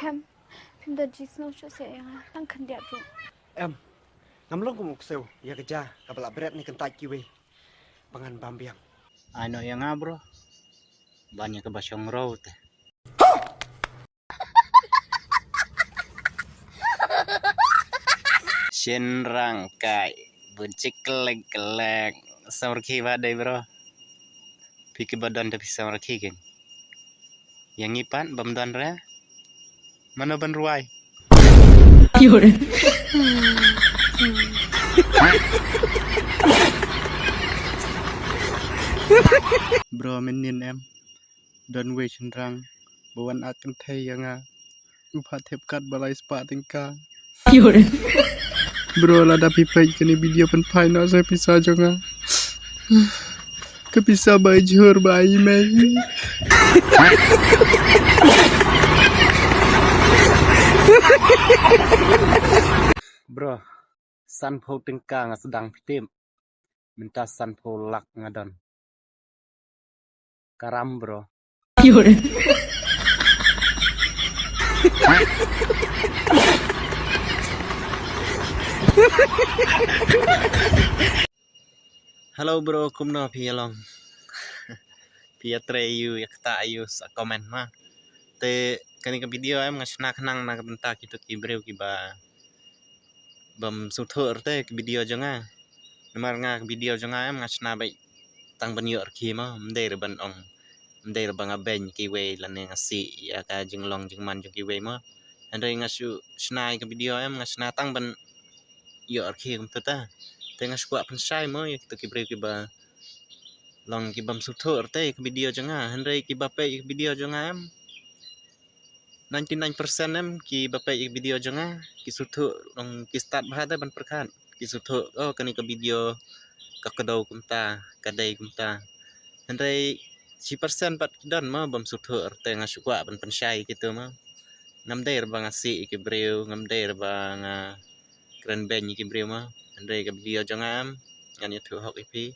Hem da jisno saya nang kandia tu. Namlong ko muksel ya kerja kabla berat ni kentai kiwe pangan bambiang. Ano yang nga bro? Banyak ke Basyong Road. Sien rangkai buncik kelek-kelek samarki badai bro. Pikir badan tapi samarki kan. Yang ipan bamdan ra. Mana ban ruai? Yore. Bro menin em. Don we rang bawan akan thai yang upha thepkat balai spa tingka. Yore. Bro lada pipai kini video pen pai no saya pisah jonga. Kepisah bajur bayi mai. Bro, sanpo tingka sedang pitim. Minta sanpo lak ngadon. Karam bro. Yore. Hello bro, kumno phi along. Phi atre you yakta you sa comment ma. Te kani ka video em ngasna khnang na benta kitu ki breu ki ba. Bam suthor te video jonga. Namar nga video jonga em ngasna bai tang ban yor ki ma mde re ban ong. Mde re bang aben ki we lan ngasi ya ka jinglong jingman jong ki we ma. Andre ngasu snai ka video em ngasna tang ban yor ki kum ta. Tengah squat pensai mo ya kita kibre ki ba long ki bam suthor te video jonga handai ki bape video jonga em 99% em ki bape video jonga ki suthor long ki start bah te ban perkhan ki suthor oh kani ka video ka kadau kumta kadai kumta handai 1% pat dan ma bam suthor tengah squat ban pensai gitu ma ngamde bang asi ki breu ngamde bang keren ben ki breu ma handai ka video jonga em ngani thu hok ipi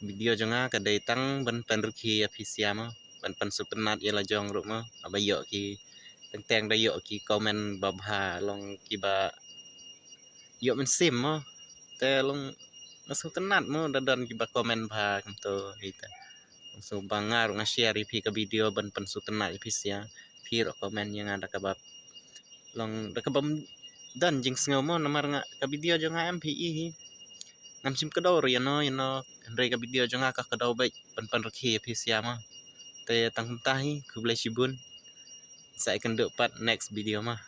video jonga ka dai tang ban penrki apisiama ban pensupnat yela jong ruma abayo ki teng dayo ki komen babha long ki ba yo men sim mo te long masupnat mo dadan ki ba komen bha kamto hita so bangar nga share ipi ka video ban pensupnat ipisia piro komen yang ada ka bab long da ka bam dan jing sngo mo namar nga ka video jonga mpi ngam sim kador yano Andrei ka video jonga ka kadau baik pan rakhi apisiama te tang tahi kublai shibun sai kan pat next video mah